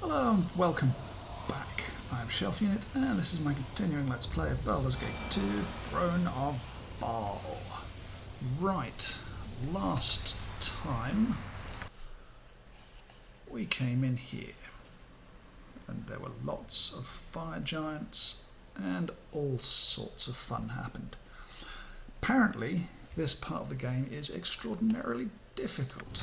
Hello and welcome back. I'm Shelf Unit and this is my continuing Let's Play of Baldur's Gate 2 Throne of Bhaal. Right, last time we came in here and there were lots of fire giants and all sorts of fun happened. Apparently this part of the game is extraordinarily difficult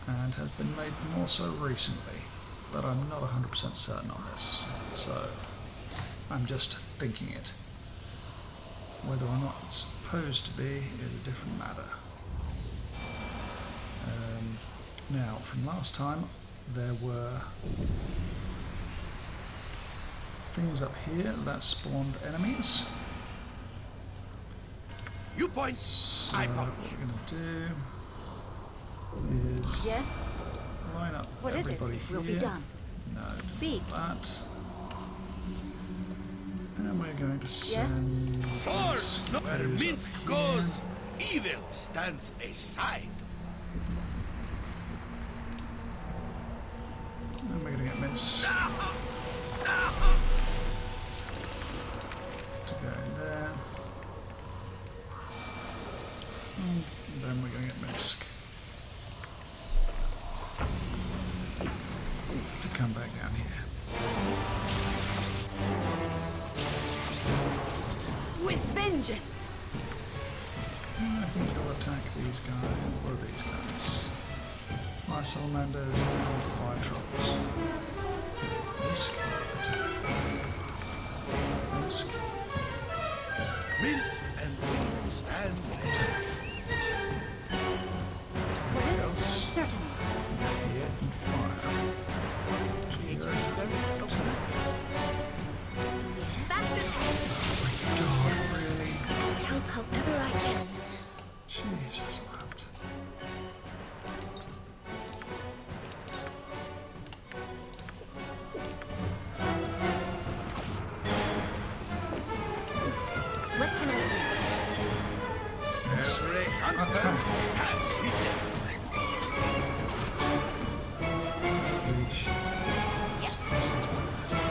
and has been made more so recently, but I'm not 100% certain on this, so I'm just thinking it. Whether or not it's supposed to be is a different matter. Now, from last time, there were things up here that spawned enemies. You point, So I what punch. we're going to do is Yes? line up What is it? everybody here. Will be done. No, Speak. that. And we're going to send Swords, these not where guys Minsk up goes, here. evil stands aside. And we're going to get Mince to go in there. And then we're going to get Minsk to come back down here. With vengeance! I think he'll attack these guys. What are these guys? Fire salamanders and fire trolls. Minsk, attack. Minsk, Minsk and you stand attack. What is Else? it? Certainly. Here and fire. Nature's servant. Attack. Faster! God, really? Help however I can. Jesus, what? What can I Yes. every hunter Attack. has his day. Holy shit. This is pathetic.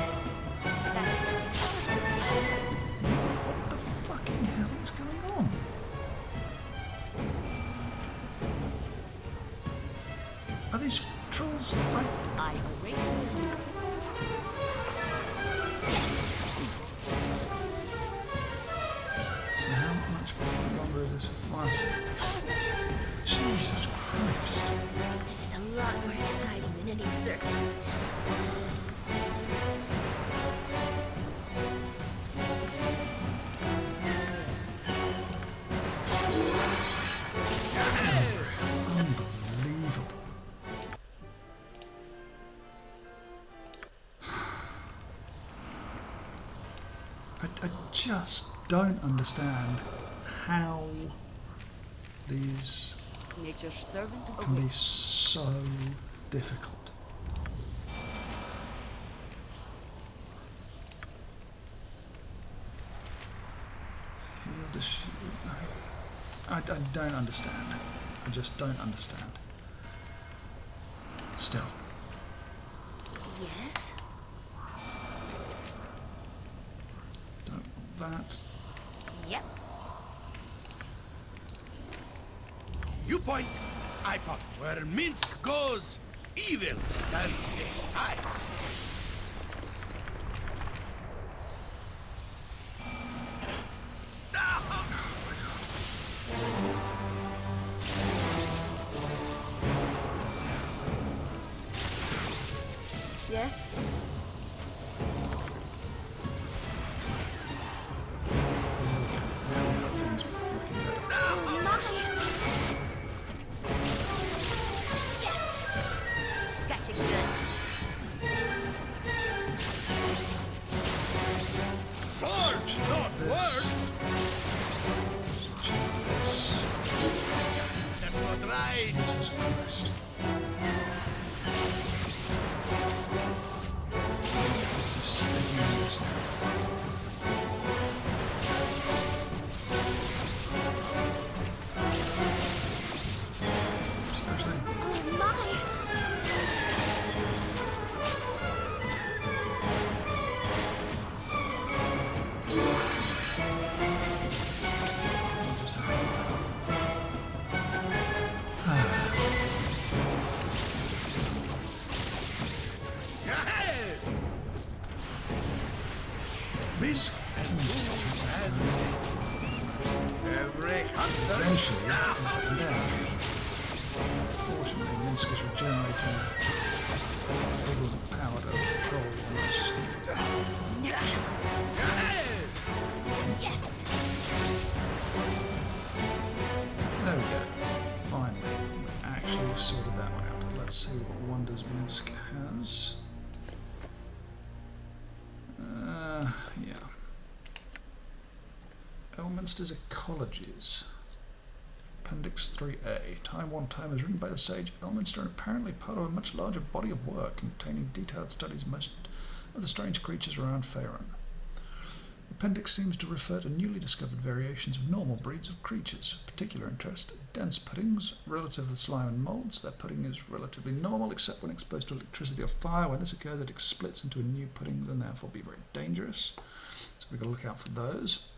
What the fucking hell is going on? Are these trolls like... I await. So how much longer is this fight? Jesus Christ. This is a lot more exciting than any circus. Unbelievable. I just don't understand how these Nature's servant can be so difficult. Heal the shield. I don't understand. I just don't understand. Still. Yes? Don't want that. Yep. You point, I punch. Where Minsk goes, evil stands aside. Yes? Now things looking better. Oh my! Yes! Gotcha good. Swords, not words. Jesus. That was right. Jesus Christ. This is sticking this now. Seriously? Oh my! strength skills regenerating. Equivalent power to control almost. Yes. There we go. Finally, we actually sorted that one out. Let's see what wonders Minsk has. Yeah. Elminster's Ecologies. Appendix 3A. Time 1 Time is written by the sage Elminster and apparently part of a much larger body of work containing detailed studies of most of the strange creatures around Faerun. The appendix seems to refer to newly discovered variations of normal breeds of creatures. Of particular interest, dense puddings, relative to the slime and moulds. Their pudding is relatively normal except when exposed to electricity or fire. When this occurs, it splits into a new pudding and therefore be very dangerous. So we've got to look out for those.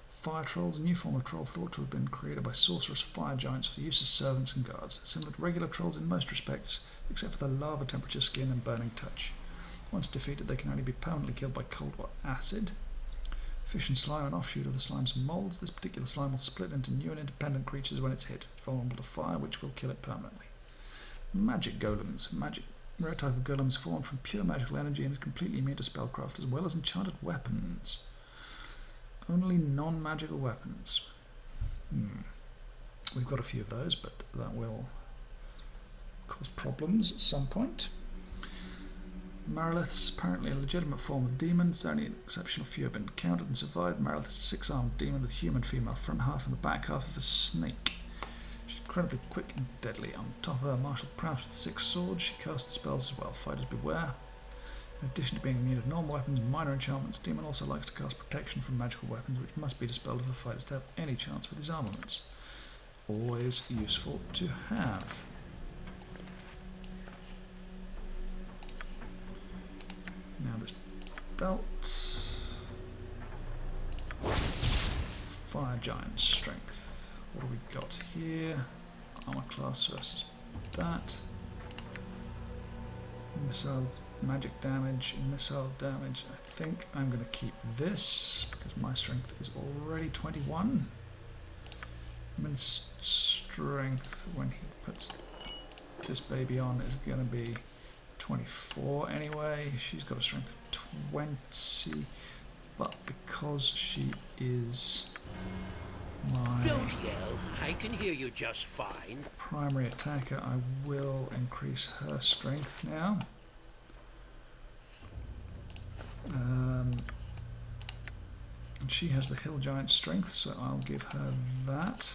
Fire trolls, a new form of troll thought to have been created by sorcerous fire giants for use as servants and guards. They're similar to regular trolls in most respects, except for their lava temperature, skin and burning touch. Once defeated, they can only be permanently killed by cold or acid. Fish and slime, an offshoot of the slimes and moulds. This particular slime will split into new and independent creatures when it's hit, vulnerable to fire, which will kill it permanently. Magic golems. Rare type of golems formed from pure magical energy and is completely immune to spellcraft as well as enchanted weapons. Only non-magical weapons. We've got a few of those, but that will cause problems at some point. Marilith's apparently a legitimate form of demons. Only an exceptional few have been encountered and survived. Marilith is a 6-armed demon with human female front half and the back half of a snake. She's incredibly quick and deadly. On top of her martial prowess with 6 swords, she casts spells as well. Fighters beware. In addition to being immune to normal weapons and minor enchantments, Demon also likes to cast protection from magical weapons, which must be dispelled if a fighter is to have any chance with his armaments. Always useful to have. Now this belt. Fire Giant Strength. What do we got here? Armor class versus that. Missile magic damage and missile damage. I think I'm going to keep this because my strength is already 21. Min's strength when he puts this baby on is going to be 24 anyway. She's got a strength of 20, but because she is my Don't yell. I can hear you just fine. primary attacker, I will increase her strength now. And she has the hill giant strength, so I'll give her that.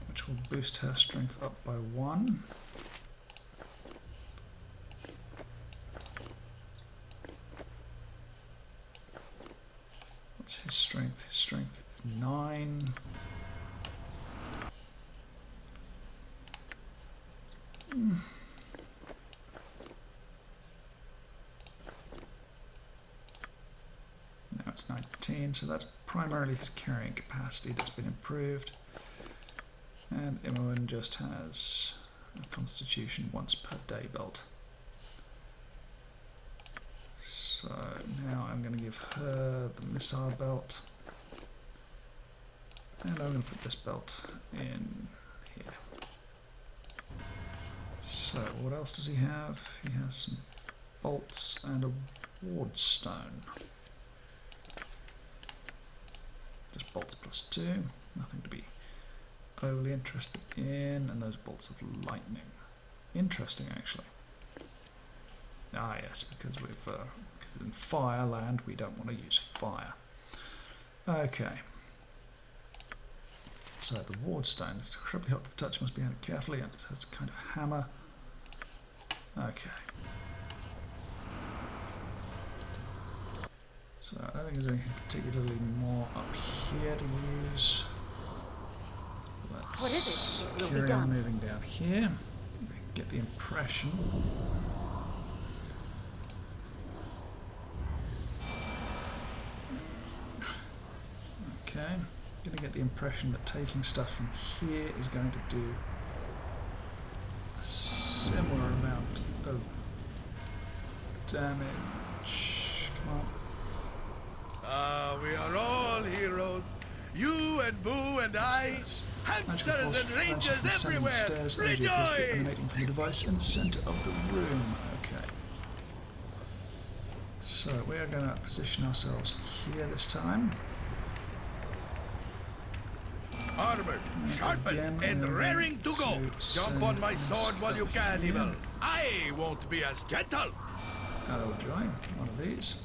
Which will boost her strength up by 1. What's his strength? His strength is 9. Now it's 19, so that's primarily his carrying capacity that's been improved. And Imoen just has a constitution once per day belt. So now I'm going to give her the missile belt. And I'm going to put this belt in here. So what else does he have? He has some bolts and a ward stone. Just bolts plus 2, nothing to be overly interested in, and those bolts of lightning. Interesting, actually. Ah, yes, because because in Fireland we don't want to use fire. Okay. So the ward stone is incredibly hot to the touch, must be handled carefully, and it has a kind of hammer. Okay. So I don't think there's anything particularly more up here to use. Let's What is it? It will be carry on done. moving down here. Get the impression. Okay, I'm going to get the impression that taking stuff from here is going to do a similar amount of damage. Come on. We are all heroes You and Boo and I, Magical hamsters force and branching rangers from the ascending everywhere, stairs. Energy appears to be rejoice! emanating from the device in the centre of the room. Okay. So we are going to position ourselves here this time. Armored, sharpened, again, and I'm raring to go. to Jump on send my this sword while you up can, here. Evil. I won't be as gentle. I'll join one of these.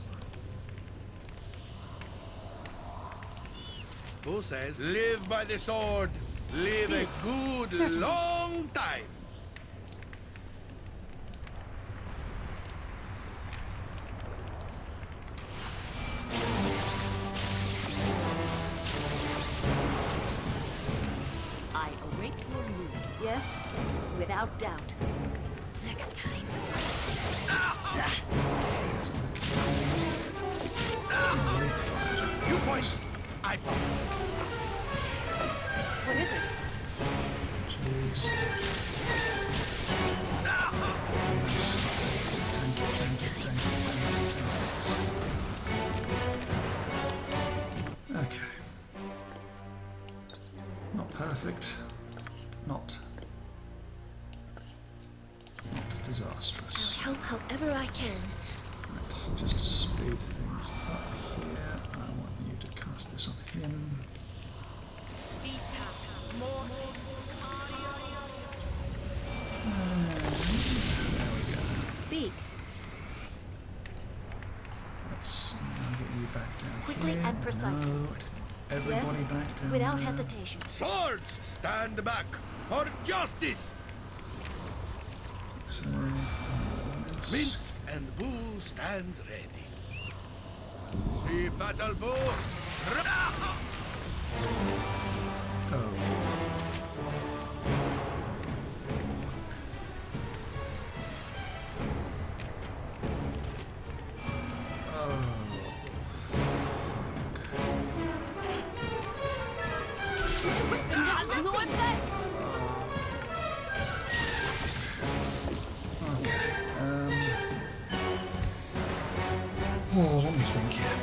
Who says, live by the sword, live a good Certainly. long time. I await your move. Yes, without doubt. Next time. You point, I point. What is it? Jeez. Yes. Tank it, tank it, tank it, tank it, tank it. Okay. Not perfect. Not disastrous. I'll help however I can. Right, just to speed things up here, I want you to cast this on him. And there we go. Speak. Let's get you back down Quickly here. and precisely. No, everybody Yes, back down without there. hesitation. Swords, stand back for justice. Save elements. Minsk and Boo stand ready. See battle bow. Oh. Has no effect! Okay. Oh, let me think here.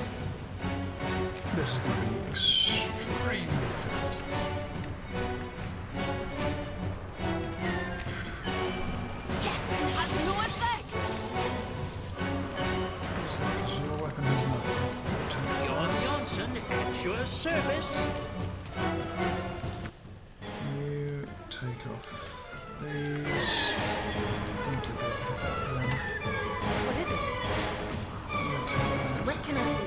This is going to be extremely difficult. Yes, it has no effect! Because your weapon has no effect. Jon Johnson at your service. You take off these. Think you'll be able to hit them. What is it? You take that. What can I do?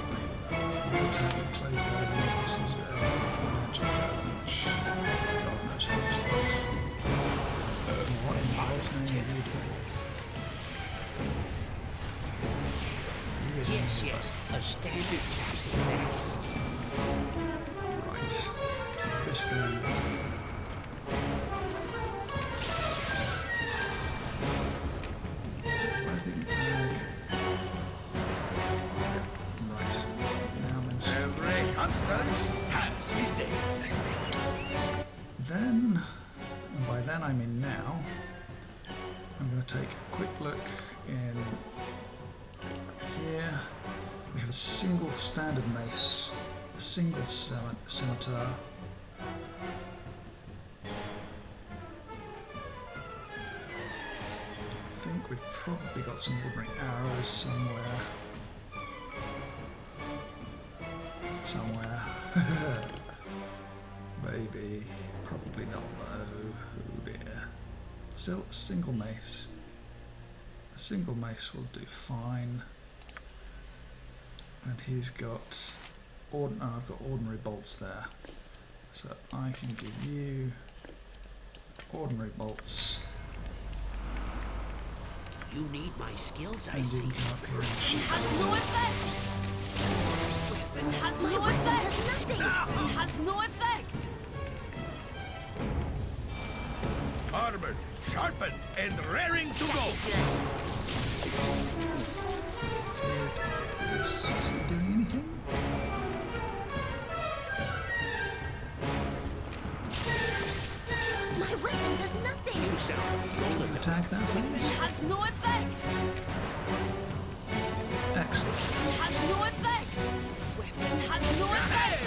You take the clay ball. This is magic damage. God knows how this works. What in God's name are you doing? You get Yes, in yes, a standard tactic. Right. So this thing. Where's the okay. Right. Now then. Every hamster has his day. Then, and by then I mean now, I'm going to take a quick look in here. We have a single standard mace, a single scimitar, I think we've probably got some ordinary arrows somewhere. Maybe, probably not though. Oh dear. Still, a single mace. A single mace will do fine. And he's got, I've got ordinary bolts there. So I can give you ordinary bolts. You need my skills, I And you see. can come up here and shoot. Has no effect! Weapon has no effect! Does nothing. It has no effect! Armored, sharpened, and raring to go. Is it doing anything? My weapon does nothing. You sound Can you golden. attack that, please? It has no effect! Excellent. It has no effect! Weapon has no effect!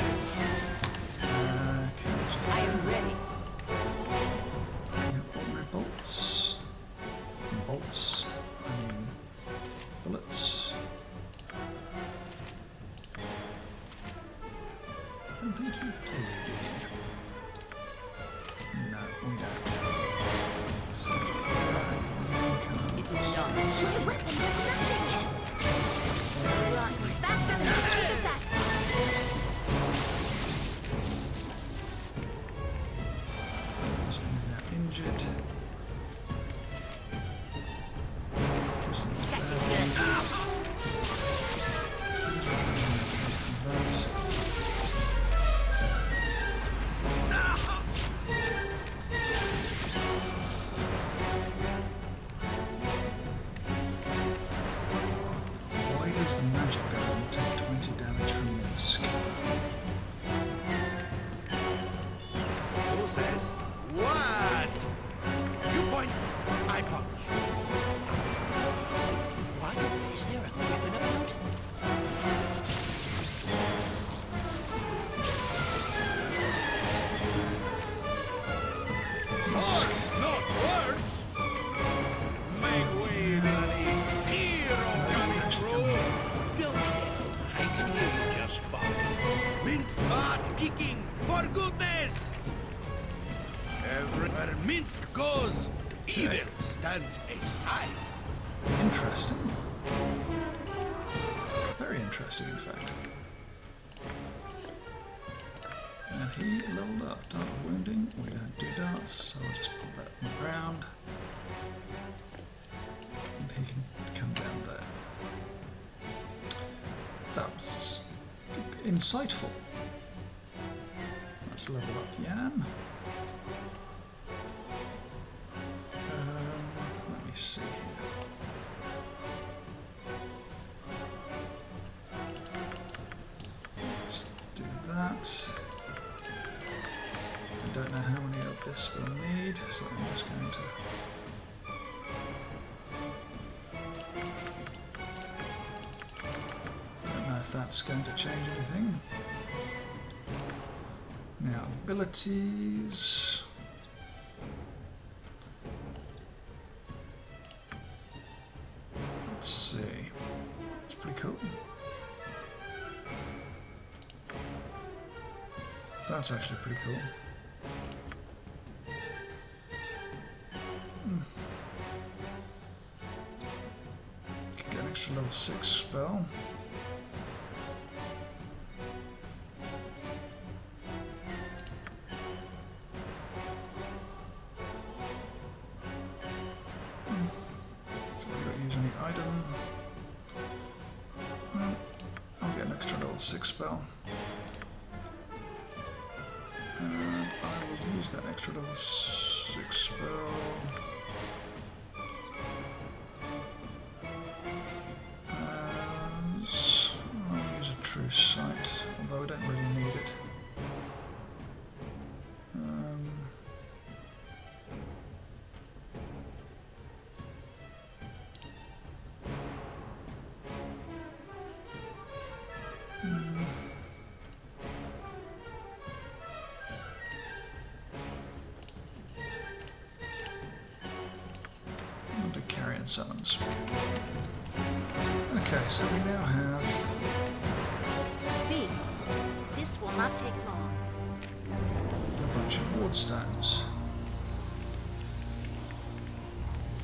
do you do here? No, we don't. So, It is done. My weapon does nothing. Yes. Run faster than a stupid fastball. This thing is now injured. This thing's Got bad. you good. That. Why does the magic go and take 20 damage from Minsk? Who says what? You point, I punch. What? Is there a weapon about? Minsk. Not words. Make way, Melanie. Hero coming through. Don't yell. I can hear you just fine. Minsk butt kicking, for goodness! Everywhere Minsk goes, evil stands aside. Interesting. Very interesting, in fact. And he leveled up. Dart wounding. We don't do darts, so I'll just put that on the ground. And he can come down there. That was insightful. Let's level up Jan. Let me see here. Let's do that. I don't know how many of this we'll need, so I'm just going to... Don't know if that's going to change anything. Now, abilities... Let's see. It's pretty cool. That's actually pretty cool. Could get an extra level 6 spell. So we've got to use any item. I'll get an extra level 6 spell. And I will use that extra level 6 spell. As I'll use a true sight, although I don't really need it. To carry and summons. Okay, so we now have Speed. This will not take long. a bunch of ward stones.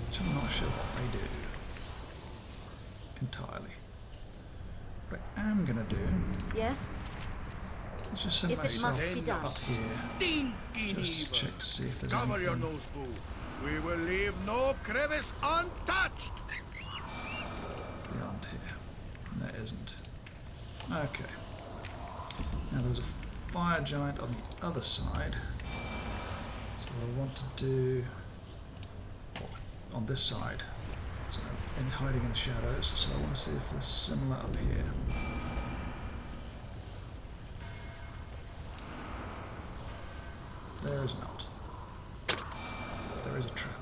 Which I'm not sure what they do entirely. What I am gonna do Yes? is just send If it myself must be done. up here Stinking just to evil. check to see if there's Cover your anything nose, boo. We will leave no crevice untouched. beyond here. There isn't. Okay. Now there's a fire giant on the other side. So what I want to do on this side. So in hiding in the shadows. So I want to see if there's similar up here. There is not. There is a trap.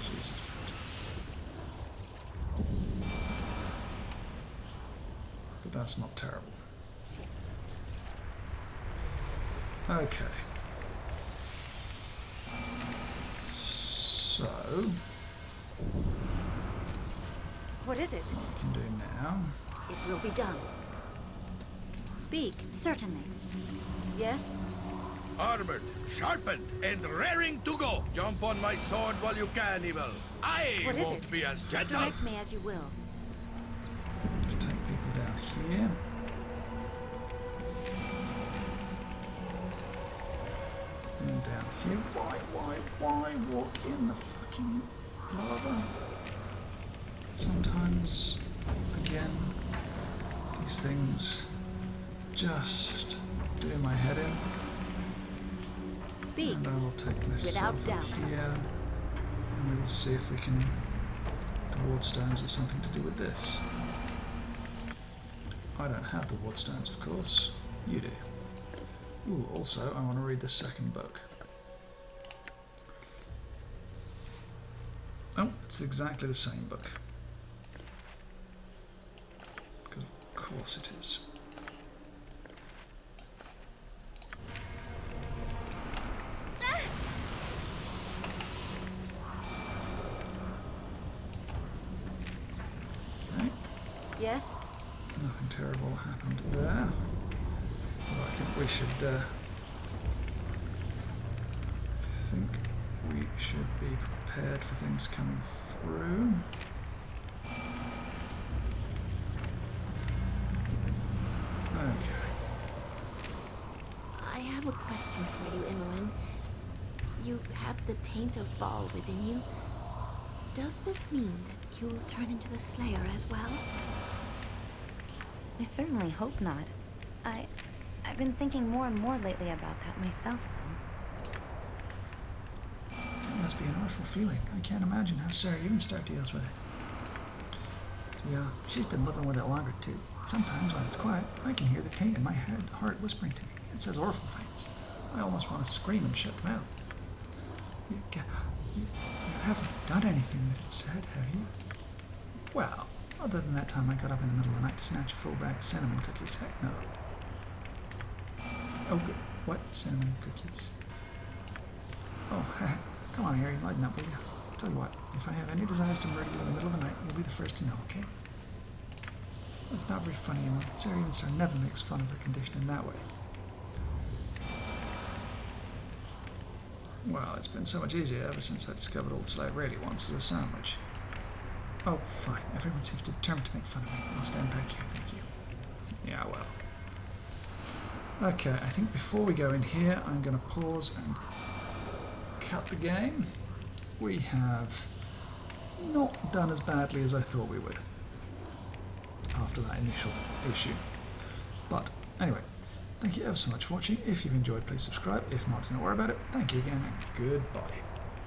Jesus. But that's not terrible. Okay. So, What is it? what we can do now It will be done. Speak. Certainly. Yes? Armored, sharpened, and raring to go. Jump on my sword while you can, Evil. I What is won't it? be as gentle. Direct me as you will. Let's take people down here. And down here. Why walk in the fucking lava? Sometimes, again, these things just do my head in. Speak. And I will take Without myself up doubt. here. And we will see if we can... the ward stones have something to do with this. I don't have the ward stones, of course. You do. Ooh, also, I want to read the second book. Oh, it's exactly the same book. Because of course it is. Okay. Yes? Nothing terrible happened there. Although I think we should be prepared for things coming through. Okay. I have a question for you, Imoen. You have the taint of Bhaal within you. Does this mean that you will turn into the Slayer as well? I certainly hope not. I've been thinking more and more lately about that myself, though. It must be an awful feeling. I can't imagine how Sarah Evenstar deals with it. Yeah, she's been living with it longer too. Sometimes when it's quiet, I can hear the taint in my heart whispering to me. It says awful things. I almost want to scream and shut them out. You haven't done anything that it said, have you? Well, other than that time I got up in the middle of the night to snatch a full bag of cinnamon cookies. Heck no. Oh, good. What? Cinnamon cookies? Oh, come on, Harry, lighten up, will you? Tell you what, if I have any desires to murder you in the middle of the night, you'll be the first to know, okay? That's not very funny, Emma. Sarah Evenstar never makes fun of her condition in that way. Well, it's been so much easier ever since I discovered all the Slayer really wants is a sandwich. Oh, fine. Everyone seems determined to make fun of me. I'll stand back here, thank you. Yeah, well. Okay, I think before we go in here, I'm going to pause and cut the game. We have not done as badly as I thought we would after that initial issue. But anyway, thank you ever so much for watching. If you've enjoyed, please subscribe. If not, don't worry about it. Thank you again, and goodbye.